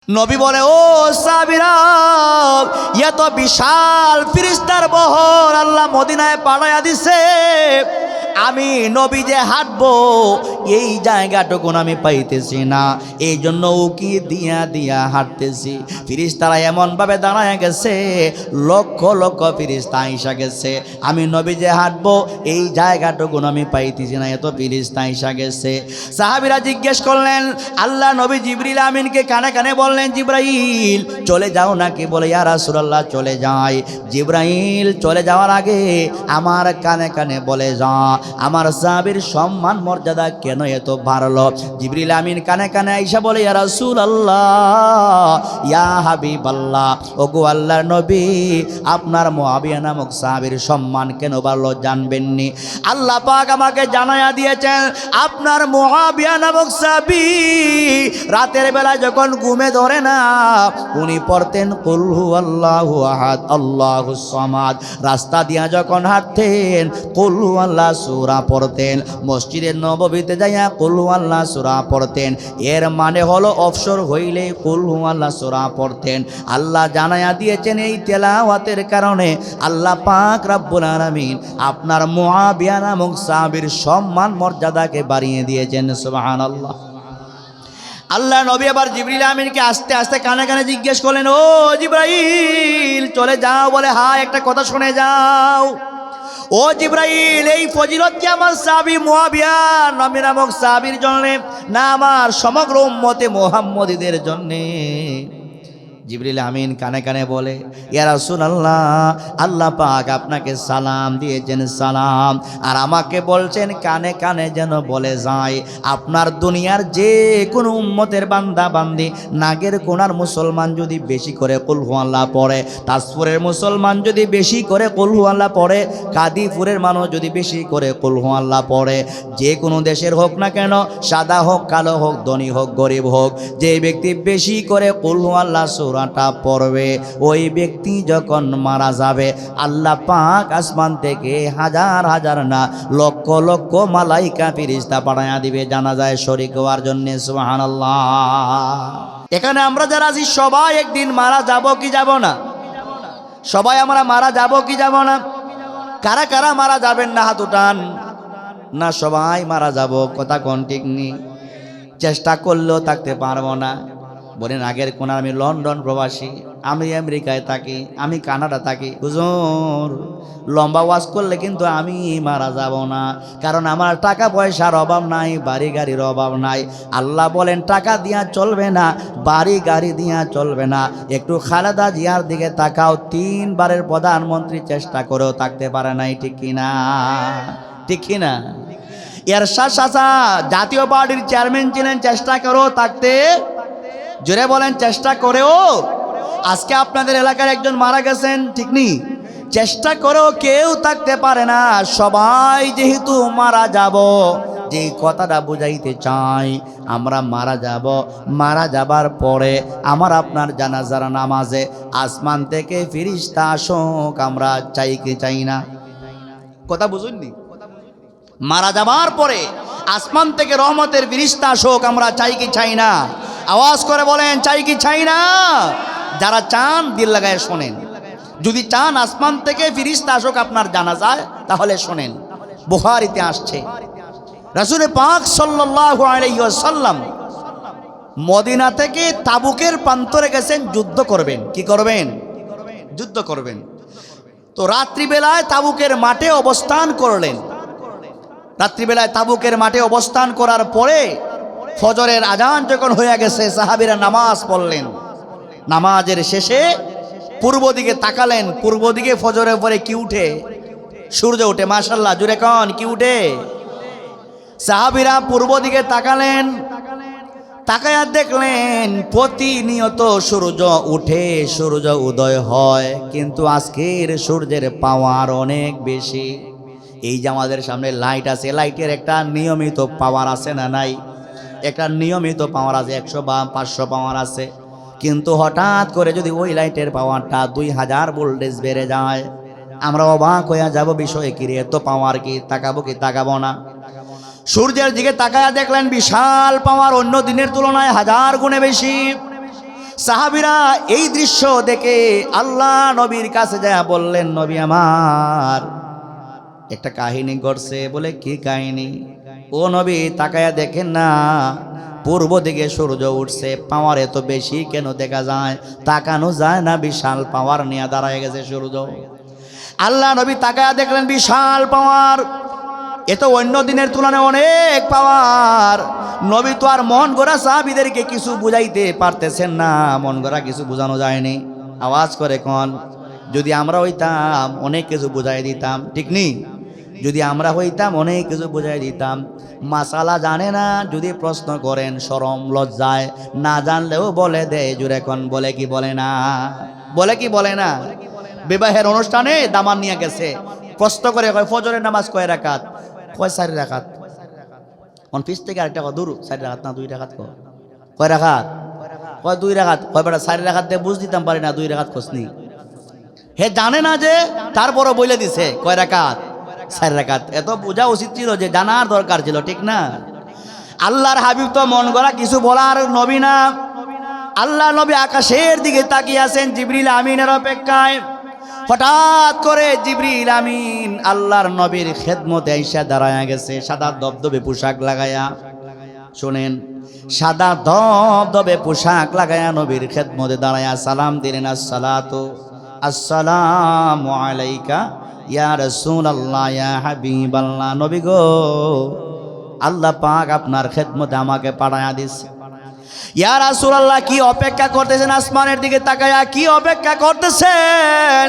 নবী বলে, ও সাহাবীরা, এত বিশাল ফেরেশতার বহর আল্লাহ মদিনায় পাঠাইয়া দিছে, আমি নবী যে হাঁটবো এই জায়গাটুকু আমি পাইতেছি না, এই জন্য উকি দিয়া দিয়া হাঁটতেছি। ফেরেশতারা এমনভাবে দাঁড়ায় গেছে, লক্ষ লক্ষ ফেরেশতা আইসা গেছে, আমি নবী যে হাঁটবো এই জায়গাটুকু আমি পাইতেছি না, এত ফেরেশতা আইসা গেছে। সাহাবীরা জিজ্ঞেস করলেন, আল্লাহ নবী জিবরিল আমিনকে কানে কানে বললেন, জিবরাইল চলে যাও নাকি? বলে, ইয়া রাসূলুল্লাহ চলে যাই। জিবরাইল চলে যাওয়ার আগে আমার কানে কানে বলে যা, আমার সাহাবীর সম্মান মর্যাদা কেন এত বাড়লো? জিবরিল আমিন কানে কানে আইসা বলে, ইয়া রাসূলুল্লাহ, ইয়া হাবিবাল্লাহ, ওগো আল্লাহর নবী, আপনার মুআবিয়া নামক সাহাবীর সম্মান কেন বাড়লো জানবেননি? আল্লাহ পাক আমাকে জানায়া দিয়েছেন, আপনার মুআবিয়া নামক সাহাবী রাতের বেলা যখন ঘুমে ধরে না, উনি পড়তেন কুল হুয়াল্লাহু আহাদ আল্লাহুস সামাদ। রাস্তা দিয়া যখন হাঁটতেন কুল হুয়াল্লাহ সূরা পড়তেন, মসজিদের নববীতে যাইয়া কুল হুয়াল্লাহ সূরা পড়তেন। এর মানে হলো অবসর হইলে কুল হুয়াল্লাহ সূরা পড়তেন। আল্লাহ জানায়া দিয়েছেন, এই তেলাওয়াতের কারণে আল্লাহ পাক রব্বুল আলামিন আপনার মুআবিয়া নামক সাহাবীর সম্মান মর্যাদাকে বাড়িয়ে দিয়েছেন। সুবহানাল্লাহ। আল্লাহ নবী আবার জিবরিল আমিনকে আস্তে আস্তে কানে কানে জিজ্ঞেস করলেন, ও জিবরাইল চলে যাও? বলে, হ্যাঁ, একটা কথা শুনে যাও। ও জিবরাইল, এই ফজিলত কি আমার সাহাবী মুআবিয়া নবী নামক সাহাবীর জন্য, না আমার সমগ্র উম্মতে মুহাম্মদীদের জন্য? জিবরিল আমিন কানে কানে বলে, ইয়া রাসূলুল্লাহ, আল্লাহ পাক আপনাকে সালাম দিয়েছেন, সালাম, আর আমাকে বলছেন কানে কানে যেন বলে যায়, আপনার দুনিয়ার যে কোনো উম্মতের বান্দা বান্দি, নাগের কোনার মুসলমান যদি বেশি করে কুল হুয়াল্লাহ পড়ে, তাজপুরের মুসলমান যদি বেশি করে কুল হুয়াল্লাহ পড়ে, কাদিপুরের মানুষ যদি বেশি করে কুল হুয়াল্লাহ পড়ে, যে কোনো দেশের হোক না কেন, সাদা হোক কালো হোক ধনী হোক গরিব হোক, যে ব্যক্তি বেশি করে কুল হুয়াল্লাহ সূরাটা পড়বে, ওই ব্যক্তি যখন মারা যাবে আল্লাহ পাক আসমান থেকে হাজার হাজার না লক্ষ লক্ষ মালাইকা ফেরেশতা পাঠায়া দিবে জানাজায় শরীক হওয়ার জন্য। সুবহানাল্লাহ। এখানে আমরা যারা আছি সবাই একদিন মারা যাব কি যাব না? সবাই আমরা মারা যাব কি যাব না? কারা কারা মারা যাবেন না হাত উঠান। না, সবাই মারা যাব, কথা কোন ঠিক নেই, চেষ্টা করলেও থাকতে পারবো না। বলেন, আগের কোন আমি লন্ডন প্রবাসী, আমি আমেরিকায় থাকি, আমি কানাডা থাকি, হুজুর লম্বা ওয়াজ করলে কিন্তু আমি মারা যাব না, কারণ আমার টাকা পয়সার অভাব নাই, বাড়ি গাড়ির অভাব নাই। আল্লাহ বলেন টাকা দিয়া চলবে না, বাড়ি গাড়ি দিয়া চলবে না। একটু খালেদা জিয়ার দিকে তাকাও, 3 বারের প্রধানমন্ত্রী চেষ্টা করেও থাকতে পারে নাই, ঠিক কিনা? ঠিক কিনা? এরশাদ চাচা জাতীয় পার্টির চেয়ারম্যান ছিলেন, চেষ্টা করেও থাকতে, জোরে বলেন, চেষ্টা করেও। আজকে আপনাদের এলাকার একজন মারা গেছেন, ঠিক নেই, চেষ্টা করেও কেউ থাকতে পারে না। সবাই যেহেতু মারা যাব, যে কথাটা বুঝাইতে চাই, আমরা মারা যাব, মারা যাবার পরে আমার আপনার জানাজার নামাজে আসমান থেকে ফেরেশতা আসুক, আমরা চাই কি চাই না? কথা বুঝুননি? মারা যাবার পরে আসমান থেকে রহমতের ফেরেশতা আসুক, আমরা চাই কি চাই না? আওয়াজ করে বলেন, চাই কি চাই না? যারা চান দিল লাগায় শোনেন। যদি চান আসমান থেকে ফেরেশতা আসুক আপনার জানাজায়, তাহলে শোনেন, বুখারীতে আসছে রাসূল পাক সাল্লাল্লাহু আলাইহি ওয়াসাল্লাম মদিনা থেকে তাবুকের প্রান্তরে গেছেন, যুদ্ধ করবেন। কি করবেন? যুদ্ধ করবেন। তো রাত্রিবেলায় তাবুকের মাঠে অবস্থান করলেন। রাত্রিবেলায় তাবুকের মাঠে অবস্থান করার পরে ফজরের আজান যখন হয়ে গেছে, সাহাবীরা নামাজ পড়লেন। নামাজের শেষে পূর্ব দিকে তাকালেন, পূর্ব দিকে ফজরের পরে কি উঠে? সূর্য উঠে। মাশাআল্লাহ, জোরে কোন কি উঠে? সাহাবীরা পূর্ব দিকে তাকালেন, তাকায়া দেখলেন প্রতিনিয়ত সূর্য উঠে, সূর্য উদয় হয়, কিন্তু আজকের সূর্যের পাওয়ার অনেক বেশি। এই যে আমাদের সামনে লাইট আছে, লাইটের একটা নিয়মিত পাওয়ার আছে না নাই? একটা নিয়মিত পাওয়ার আছে, 100 বা 500 পাওয়ার আছে। কিন্তু হঠাৎ করে যদি ওই লাইটের পাওয়ারটা 2000 ভোল্টেজ বেড়ে যায়, আমরা অবাক হয়ে যাব, বিষয় কি রে, এত পাওয়ার কি? তাকাবো কি তাকাবো না? সূর্যের দিকে তাকায়া দেখলেন বিশাল পাওয়ার, অন্য দিনের তুলনায় 1000 গুণে বেশি। সাহাবীরা এই দৃশ্য দেখে আল্লাহ নবীর কাছে যায় বললেন, নবী আমার একটা কাহিনী ঘটছে। বলে কি কাহিনী? ও নবী তাকায়া দেখেন না, পূর্ব দিকে সূর্য উঠছে, পাওয়ার এত বেশি কেন দেখা যায়? তাকানো যায় না, বিশাল পাওয়ার নিয়ে দাঁড়ায় গেছে সূর্য। আল্লাহ নবী তাকায়া দেখলেন বিশাল পাওয়ার, এ তো অন্য দিনের তুলনায় অনেক পাওয়ার। নবী তো আর মন গড়া সাহাবীদেরকে কিছু বুঝাইতে পারতেছেন না, মন গড়া কিছু বোঝানো যায়নি। আওয়াজ করে কোন, যদি আমরা হইতাম অনেক কিছু বুঝাই দিতাম, ঠিক নি? যদি আমরা হইতাম অনেক কিছু বুঝাই দিতাম। মাসালা জানে না যদি প্রশ্ন করেন শরম লজ্জায়, না জানলেও বলে দেয় জুড়ে কোন, বলে কি বলে না? বলে কি বলে না? বিবাহের অনুষ্ঠানে দামান নিয়ে গেছে, প্রশ্ন করে কয় ফজরের নামাজ কয় রাকাত? কয় 4 রাকাত। অনফিস থেকে আরেকটা কয় দূর 4 রাকাত না 2 রাকাত। কয় রাকাত? কয় 2 রাকাত। কয় বেটা 4 রাকাত দিয়ে বুঝ দিতাম পারি না, 2 রাকাত খোঁজনি। হে জানে না যে, তারপরও বলে দিছে কয় রাকাত? 4 রাকাত। এত বোঝা উচিত ছিল, যে জানার দরকার ছিল, ঠিক না? আল্লাহর হাবিব তো মন গড়া কিছু বলার নবী না। আল্লাহ নবী আকাশের দিকে তাকিয়ে আছেন জিবরিল আমিনের অপেক্ষায়। হঠাৎ করে জিবরিল আমিন আল্লাহর নবীর খেদমতে আইসা দাঁড়ায়া গেছে, সাদা দবদবে পোশাক লাগায়া। শোনেন, সাদা দবদবে পোশাক লাগায়া নবীর খেদমতে দাঁড়ায়া সালাম দিলেন, আসসালাতু আসসালামু আলাইকা ইয়া রাসূলুল্লাহ ইয়া হাবিবাল্লাহ। নবী গো, আল্লাহ পাক আপনার খেদমতে আমাকে পাঠায়া দিয়েছে। ইয়া রাসূলুল্লাহ, কি অপেক্ষা করতেছেন? আসমানের দিকে তাকায়া কি অপেক্ষা করতেছেন?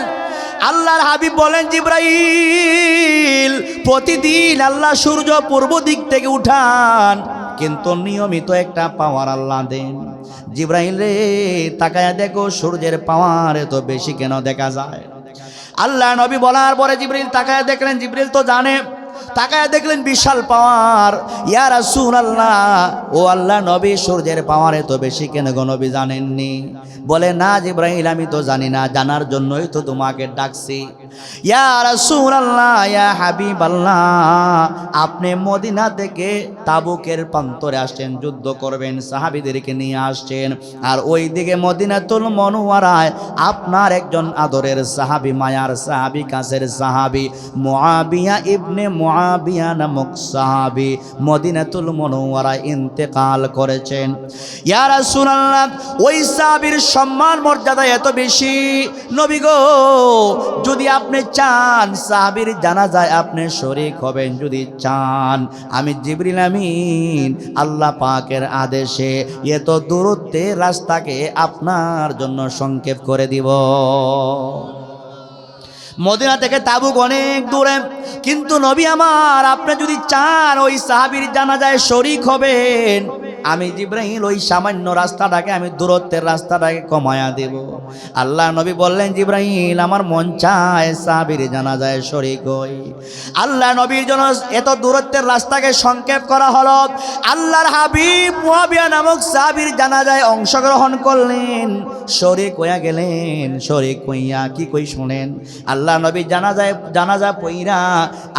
আল্লাহর হাবিব বলেন, জিবরাইল, প্রতিদিন আল্লাহ সূর্য পূর্ব দিক থেকে উঠান, কিন্তু নিয়মিত একটা পাওয়ার আল্লাহ দেন। জিবরাইল রে, তাকায়া দেখো সূর্যের পাওয়ার এত বেশি কেন দেখা যায়? আল্লাহ নবী বলার পরে জিবরিল তাকায়া দেখলেন, জিবরিল তো জানে, তাকায়া দেখলেন বিশাল পাওয়ার। ইয়া রাসূলুল্লাহ, ও আল্লাহ নবী, সূর্যের পাওয়ার এত বেশি কেন গো নবী জানেননি? বলে, না জিবরাইল, আমি তো জানি না, জানার জন্যই তো তোমাকে ডাকছি। ইয়া রাসূলুল্লাহ ইয়া হাবিবাল্লাহ, আপনি মদিনা থেকে তাবুকের প্রান্তরে আসছেন, যুদ্ধ করবেন, সাহাবীদেরকে নিয়ে আসছেন, আর ওই দিকে মদিনাতুল মুনাওয়ারায় আপনার একজন আদরের সাহাবী, মায়ার সাহাবী, কাছের সাহাবী মুআবিয়া ইবনে মুআবিয়া নামক সাহাবী মদিনাতুল মুনাওয়ারায় ইন্তেকাল করেছেন। ইয়া রাসূলুল্লাহ, ওই সাহাবীর সম্মান মর্যাদা এত বেশি, নবী গো, যদি আপনি চান সাহাবীর জানাজায় আপনি শরীক হবেন, যদি চান, আমি জিবরিল আমিন আল্লাহ পাকের আদেশে এত দূরত্বের রাস্তাকে আপনার জন্য সংক্ষেপ করে দিব। মদিনা থেকে তাবুক অনেক দূরে, কিন্তু নবী আমার, আপনি যদি চান ওই সাহাবীর জানাজায় শরীক হবেন, আমি জিবরাইল ওই সামান্য রাস্তাটাকে, আমি দূরত্বের রাস্তাটাকে কমায়া দেব। আল্লাহ নবী বললেন, জিবরাইল, আমার মন চায় সাহাবীর জানাজায় শরীক হই। আল্লাহ নবীর জন্য এত দূরত্বের রাস্তাকে সংক্ষেপ করা হলো। আল্লাহর হাবিব মুআবিয়া নামক সাহাবীর জানাজায় অংশগ্রহণ করলেন, শরীক হইয়া গেলেন। শরীক হইয়া কি কই শুনেন, আল্লাহ নবী জানাজা পইরা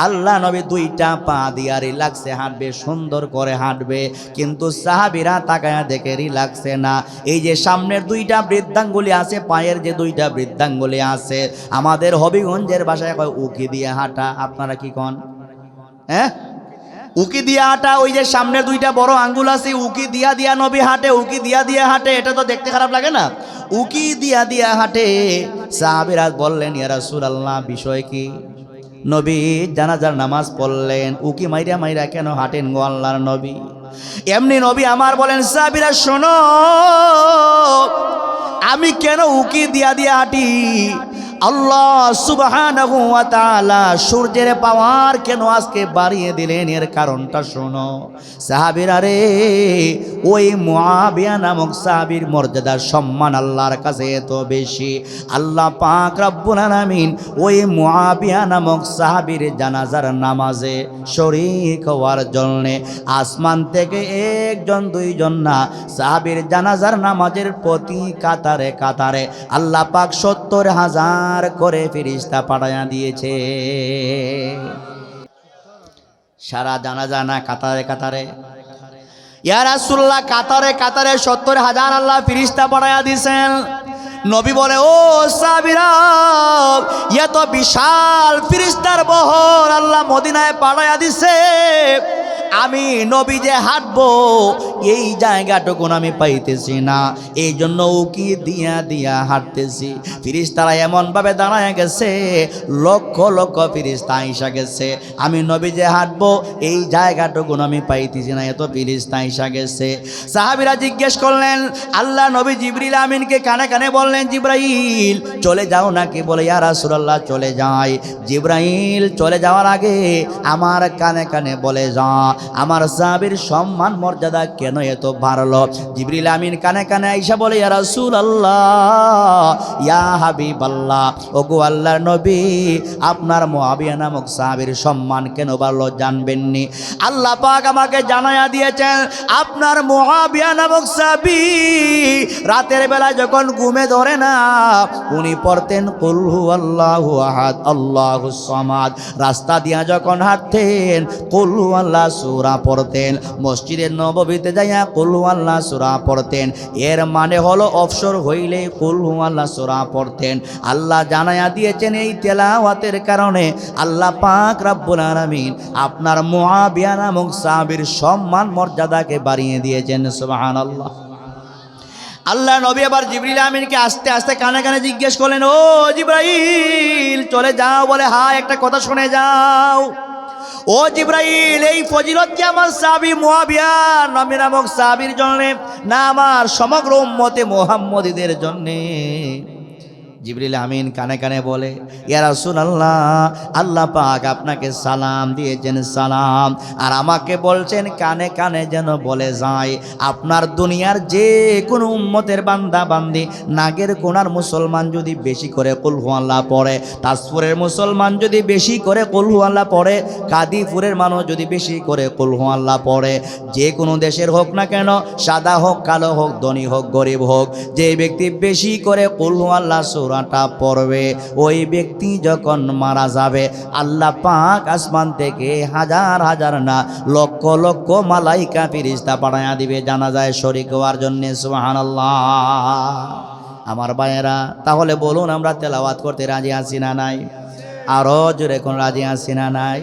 আল্লাহ নবী 2টা পা দিয়া রিল্যাক্সে হাঁটবে, সুন্দর করে হাঁটবে, কিন্তু সাহাবীরা তাকায়া দেখে রিল্যাক্সে না। এই যে সামনের 2টা বৃদ্ধাঙ্গুলি আছে, পায়ের যে 2টা বৃদ্ধাঙ্গুলি আছে, আমাদের হবিগঞ্জের ভাষায় কয় উকি দিয়ে হাঁটা। আপনারা কি কন? হ্যাঁ, উকি দিয়া হাঁটা। ওই যে সামনের 2টা বড় আঙ্গুল আছে, উকি দিয়া দিয়া নবী হাঁটে, উকি দিয়া দিয়া হাঁটে। এটা তো দেখতে খারাপ লাগে না? উকি দিয়া দিয়া হাঁটে। সাহাবীরা বললেন, ইয়া রাসূলুল্লাহ, বিষয় কি? নবী জানাজার নামাজ পড়লেন, উকি মাইরা মাইরা কেন হাঁটেন গো আল্লাহর নবী? এমনি নবী আমার বলেন, সাহাবীরা শোনো, আমি কেন উকি দিয়া দিয়া হাঁটি? আল্লাহ সুবহানাহু ওয়া তাআলা সূর্যের পাওয়ার কেন আজকে বাড়িয়ে দিলেন, এর কারণটা শোনো। সাহাবীরা রে, ওই মুআবিয়া নামক সাহাবীর মর্যাদা সম্মান আল্লাহর কাছে এত বেশি, আল্লাহ পাক রব্বুল আলামিন ওই মুআবিয়া নামক সাহাবীর জানাজার নামাজে শরীক হওয়ার জন্য আসমান থেকে 1 জন 2 জন না, সাহাবীর জানাজার নামাজের প্রতি কাতারে কাতারে আল্লাহ পাক 70,000 করে ফেরেশতা পাঠায়া দিয়েছে। সারা জানাজা না কাতারে কাতারে। ইয়া রাসূলুল্লাহ, কাতারে কাতারে ৭০,০০০ আল্লাহ ফেরেশতা পাঠায়া দিয়েছেন। নবী বলে, ও সাহাবীরা, এত বিশাল ফেরেশতার বহর আল্লাহ মদিনায় পাঠায়া দিছে, আমি নবী যে হাঁটবো এই জায়গাটুকুন আমি পাইতেছি না, এই জন্য উকি দিয়া দিয়া হাঁটতেছি। ফেরেশতারা এমনভাবে দাঁড়ায় গেছে, লক্ষ লক্ষ ফেরেশতা আইসা গেছে, আমি নবী যে হাঁটবো এই জায়গাটুকুন আমি পাইতেছি না, এত ফেরেশতা আইসা গেছে। সাহাবীরা জিজ্ঞেস করলেন, আল্লাহ নবী জিবরিল আমিনকে কানে কানে বললেন, জিবরাইল চলে যাও নাকি? বলে, ইয়া রাসূলুল্লাহ চলে যাই। জিবরাইল চলে যাওয়ার আগে আমার কানে কানে বলে যা, আমার সাহাবীর সম্মান মর্যাদা কেন এত বাড়লো? জিবরিল আমিন কানে কানে আইসা বলে, ইয়া রাসূলুল্লাহ, ইয়া হাবিবাল্লাহ, ওগো আল্লাহর নবী, আপনার মুআবিয়া নামক সাহাবীর সম্মান কেন বাড়লো জানবেননি? আল্লাহ পাক আমাকে জানায়া দিয়েছেন, আপনার মুআবিয়া নামক সাহাবী রাতের বেলা যখন ঘুমে ধরে না, উনি পড়তেন কুল হুয়াল্লাহু আহাদ আল্লাহুস সামাদ। রাস্তা দিয়া যখন হাঁটতেন কুল হুয়াল্লাহ সূরা পড়তেন। মসজিদে নববীতে যাইয়া কুল হুয়াল্লাহ সূরা পড়তেন। এর মানে হলো অবসর হইলে কুল হুয়াল্লাহ সূরা পড়তেন। আল্লাহ জানায়া দিয়েছেন, এই তেলাওয়াতের কারণে আল্লাহ পাক রব্বুল আলামিন আপনার মুআবিয়া নামক সাহাবীর সম্মান মর্যাদাকে বাড়িয়ে দিয়েছেন। সুবহানাল্লাহ। আল্লাহ নবী আবার জিবরিল আমিনকে আস্তে আস্তে কানে কানে জিজ্ঞেস করলেন, ও জিবরাইল চলে যাও? বলে, হ্যাঁ, একটা কথা শুনে যাও। ও জিবরাইল, এই ফজিলত কি আমার সাহাবী মুআবিয়া নামক সাহাবীর জন্য, না আমার সমগ্র উম্মতে মুহাম্মদীদের জন্য? জিবরিল আমিন কানে কানে বলে, ইয়া রাসূলুল্লাহ, আল্লাহ পাক আপনাকে সালাম দিয়েছেন, সালাম, আর আমাকে বলছেন কানে কানে যেন বলে যায়, আপনার দুনিয়ার যে কোনো উম্মতের বান্দা বান্দি, নাগের কোনার মুসলমান যদি বেশি করে কুল হুয়াল্লাহ পড়ে, তাজপুরের মুসলমান যদি বেশি করে কুল হুয়াল্লাহ পড়ে, কাদিপুরের মানুষ যদি বেশি করে কুল হুয়াল্লাহ পড়ে, যে কোনো দেশের হোক না কেন, সাদা হোক কালো হোক, ধনী হোক গরিব হোক, যে ব্যক্তি বেশি করে কুল হুয়াল্লাহ সূরাটা পড়বে, ওই ব্যক্তি যখন মারা যাবে, আল্লাহ পাক আসমান থেকে হাজার হাজার না লক্ষ লক্ষ মালাইকা ফেরেশতা পাঠায়া দিবে জানাজায় শরীক হওয়ার জন্য। সুবহানাল্লাহ। আমার ভাইয়েরা, তাহলে বলুন আমরা তেলাওয়াত করতে রাজি আছি না নাই? আরো জোরে কোন রাজি আছি না নাই?